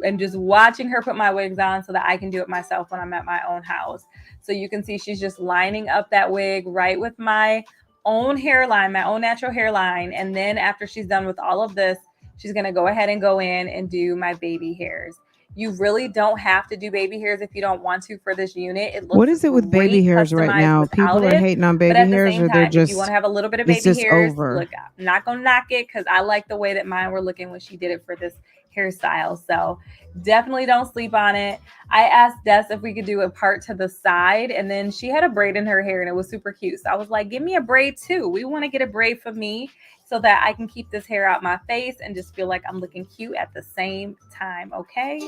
and just watching her put my wigs on so that I can do it myself when I'm at my own house. So you can see she's just lining up that wig right with my own hairline, my own natural hairline. And then after she's done with all of this, she's going to go ahead and go in and do my baby hairs. You really don't have to do baby hairs if you don't want to for this unit. It looks what is it with baby hairs right now? People are hating on baby hairs, or they're just, if you want to have a little bit of baby hairs, look, I'm not going to knock it because I like the way that mine were looking when she did it for this hairstyle. So definitely don't sleep on it. I asked Des if we could do a part to the side, and then she had a braid in her hair and it was super cute. So I was like, give me a braid too. We want to get a braid for me so that I can keep this hair out my face and just feel like I'm looking cute at the same time. Okay.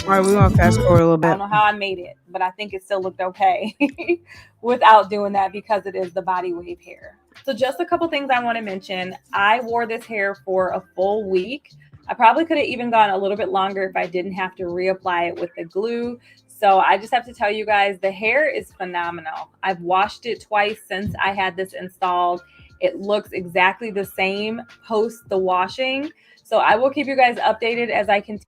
All right, we want to fast forward a little bit. I don't know how I made it, but I think it still looked okay without doing that because it is the body wave hair. So just a couple things I want to mention. I wore this hair for a full week. I probably could have even gone a little bit longer if I didn't have to reapply it with the glue. So I just have to tell you guys, the hair is phenomenal. I've washed it twice since I had this installed. It looks exactly the same post the washing. So I will keep you guys updated as I continue.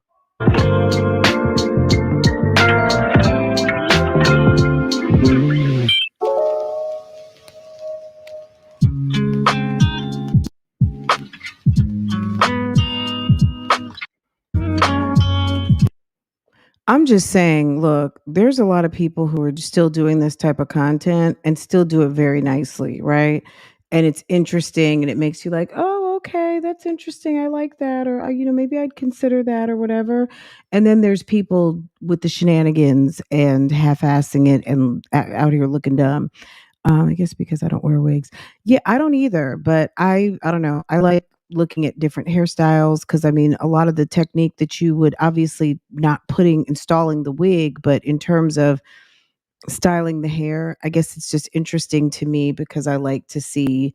I'm just saying, look, there's a lot of people who are still doing this type of content and still do it very nicely, right? And it's interesting and it makes you like, oh, okay, that's interesting. I like that. Or, maybe I'd consider that or whatever. And then there's people with the shenanigans and half assing it and out here looking dumb. I guess because I don't wear wigs. Yeah, I don't either, but I don't know. I like looking at different hairstyles because I mean a lot of the technique that you would obviously not installing the wig, but in terms of styling the hair, I guess it's just interesting to me because I like to see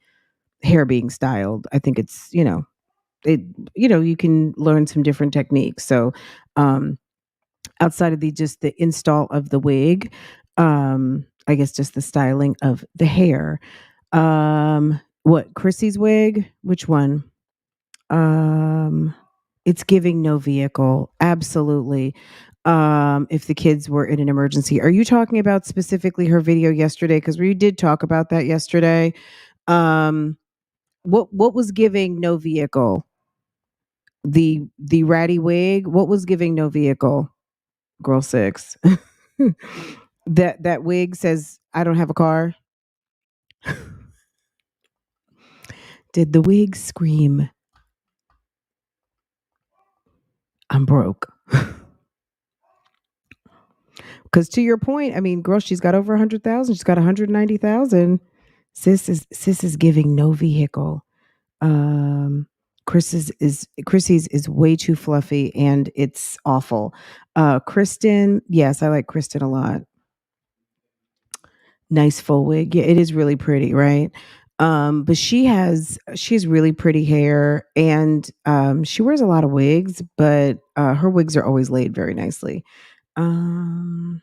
hair being styled. I think it's, it you can learn some different techniques. So um outside of the install of the wig, I guess just the styling of the hair. What, Chrissy's wig? Which one? Um, it's giving no vehicle. Absolutely. If the kids were in an emergency. Are you talking about specifically her video yesterday? Because we did talk about that yesterday. Um, what was giving no vehicle? The ratty wig? What was giving no vehicle? Girl six. That wig says, I don't have a car. Did the wig scream, I'm broke? Because to your point, I mean, girl, she's got over 100,000. She's got 190,000. Sis is giving no vehicle. Chrissy's is way too fluffy and it's awful. Kristen, yes, I like Kristen a lot. Nice full wig. Yeah, it is really pretty, right? But she has really pretty hair and she wears a lot of wigs, but her wigs are always laid very nicely. Um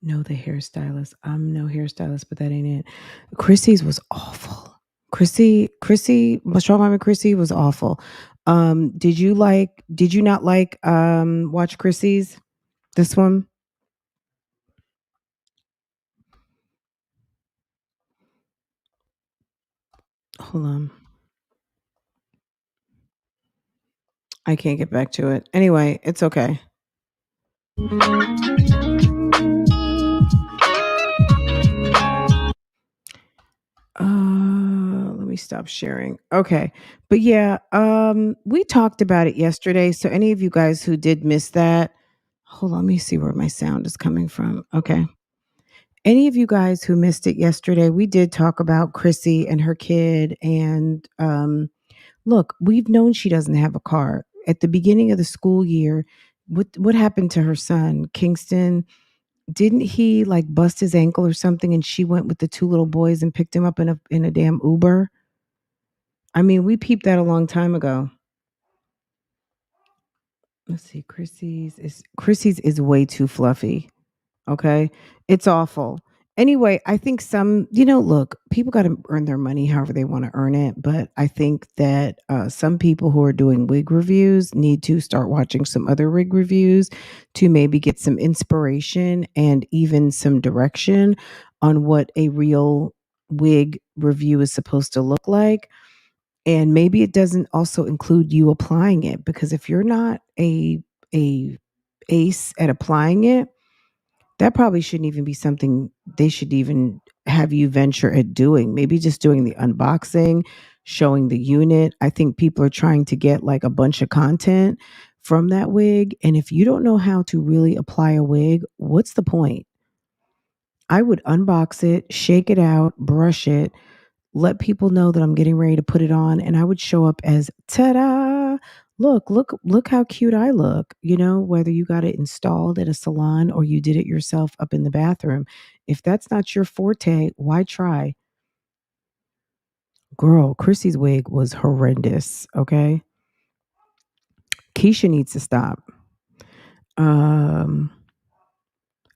No, the hairstylist. I'm no hairstylist, but that ain't it. Chrissy's was awful. My strong mama Chrissy was awful. Did you not like watch Chrissy's? This one? Hold on. I can't get back to it. Anyway, it's okay. Let me stop sharing. Okay. But yeah, we talked about it yesterday. So any of you guys who did miss that, hold on, let me see where my sound is coming from. Okay. Any of you guys who missed it yesterday, we did talk about Chrissy and her kid. And look, we've known she doesn't have a car. At the beginning of the school year, what happened to her son, Kingston? Didn't he like bust his ankle or something? And she went with the two little boys and picked him up in a damn Uber. I mean, we peeped that a long time ago. Let's see, Chrissy's is way too fluffy. Okay. It's awful. Anyway, I think look, people got to earn their money however they want to earn it. But I think that some people who are doing wig reviews need to start watching some other wig reviews to maybe get some inspiration and even some direction on what a real wig review is supposed to look like. And maybe it doesn't also include you applying it because if you're not a ace at applying it, that probably shouldn't even be something they should even have you venture at doing. Maybe just doing the unboxing, showing the unit. I think people are trying to get like a bunch of content from that wig. And if you don't know how to really apply a wig, what's the point? I would unbox it, shake it out, brush it, let people know that I'm getting ready to put it on, and I would show up as ta-da. Look how cute I look. Whether you got it installed at a salon or you did it yourself up in the bathroom. If that's not your forte, why try? Girl, Chrissy's wig was horrendous, okay? Keisha needs to stop.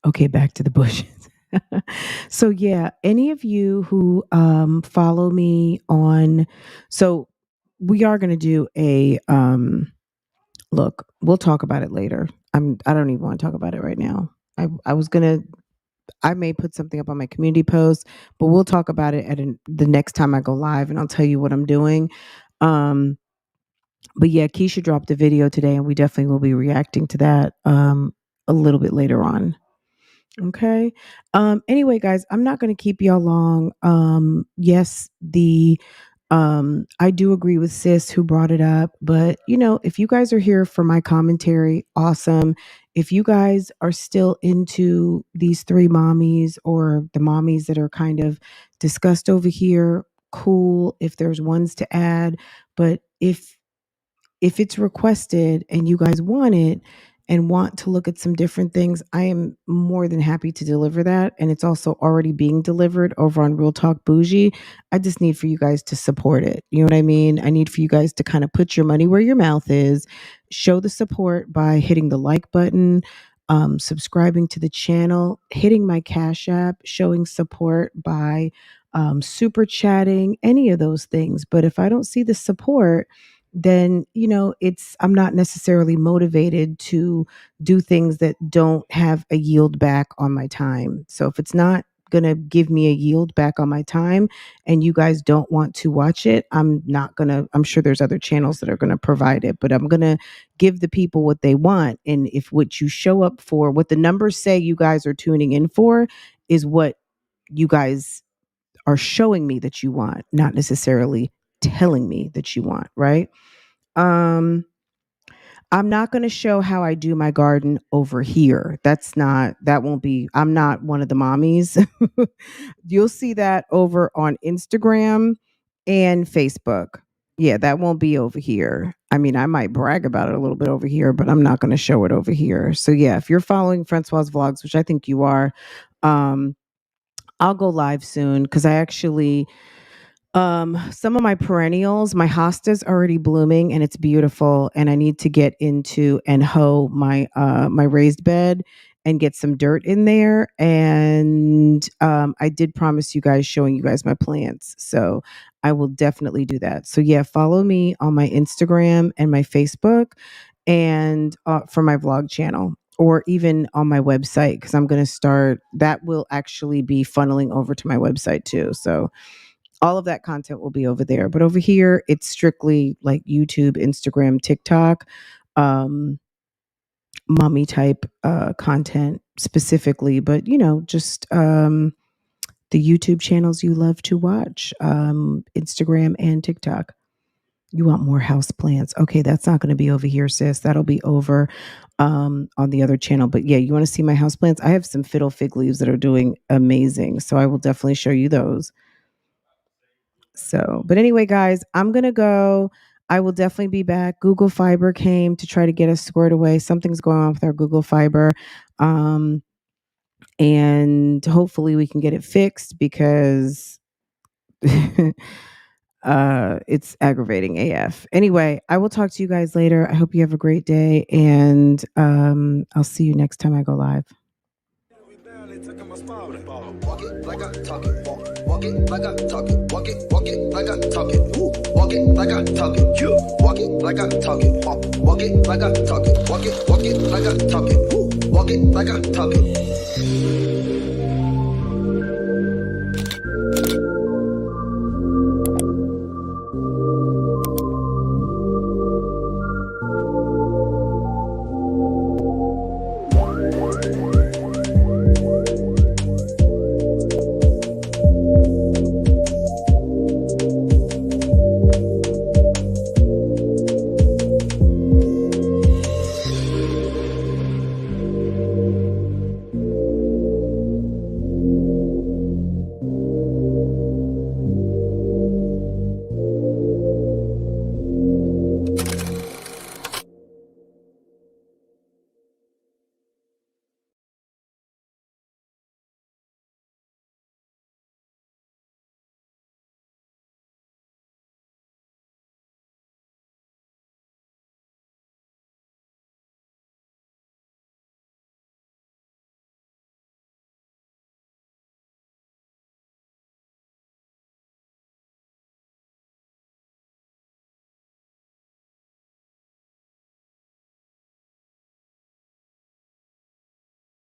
Okay, back to the bushes. So yeah, any of you who follow me on, so we are going to do a look, we'll talk about it later. I don't even want to talk about it right now. I may put something up on my community post, but we'll talk about it the next time I go live, and I'll tell you what I'm doing. But yeah, Keisha dropped a video today, and we definitely will be reacting to that a little bit later on. Okay. Anyway, guys, I'm not going to keep y'all long. Yes, I do agree with sis who brought it up, but if you guys are here for my commentary, awesome. If you guys are still into these three mommies or the mommies that are kind of discussed over here, cool. If there's ones to add, but if it's requested and you guys want it and want to look at some different things, I am more than happy to deliver that. And it's also already being delivered over on Real Talk Bougie. I just need for you guys to support it. You know what I mean? I need for you guys to kind of put your money where your mouth is, show the support by hitting the like button, subscribing to the channel, hitting my Cash App, showing support by super chatting, any of those things. But if I don't see the support, then I'm not necessarily motivated to do things that don't have a yield back on my time. So if it's not going to give me a yield back on my time and you guys don't want to watch it, I'm sure there's other channels that are going to provide it, but I'm going to give the people what they want. And if what you show up for, what the numbers say you guys are tuning in for, is what you guys are showing me that you want, not necessarily telling me that you want, right? I'm not going to show how I do my garden over here. I'm not one of the mommies. You'll see that over on Instagram and Facebook. Yeah, that won't be over here. I mean, I might brag about it a little bit over here, but I'm not going to show it over here. So yeah, if you're following Francoise Vlogs, which I think you are, I'll go live soon because I actually some of my perennials, my hosta's already blooming and it's beautiful, and I need to get into and hoe my my raised bed and get some dirt in there. And I did promise you guys showing you guys my plants, so I will definitely do that. So yeah, follow me on my Instagram and my Facebook, and for my vlog channel, or even on my website, because I'm going to start, that will actually be funneling over to my website too. So all of that content will be over there. But over here, it's strictly like YouTube, Instagram, TikTok, mommy type content specifically. But, just the YouTube channels you love to watch, Instagram and TikTok. You want more house plants. Okay, that's not going to be over here, sis. That'll be over on the other channel. But yeah, you want to see my house plants? I have some fiddle fig leaves that are doing amazing. So I will definitely show you those. So, but anyway, guys, I'm going to go. I will definitely be back. Google Fiber came to try to get us squared away. Something's going on with our Google Fiber. And hopefully we can get it fixed because it's aggravating AF. Anyway, I will talk to you guys later. I hope you have a great day, and I'll see you next time I go live. Walk it like I talk it. Walk it like I talk it. Walk it like I talk it. Walk it like I talk it. You walk it like I talk it. Walk it like I talk it. Walk it like I talk it. Walk it like I talk it.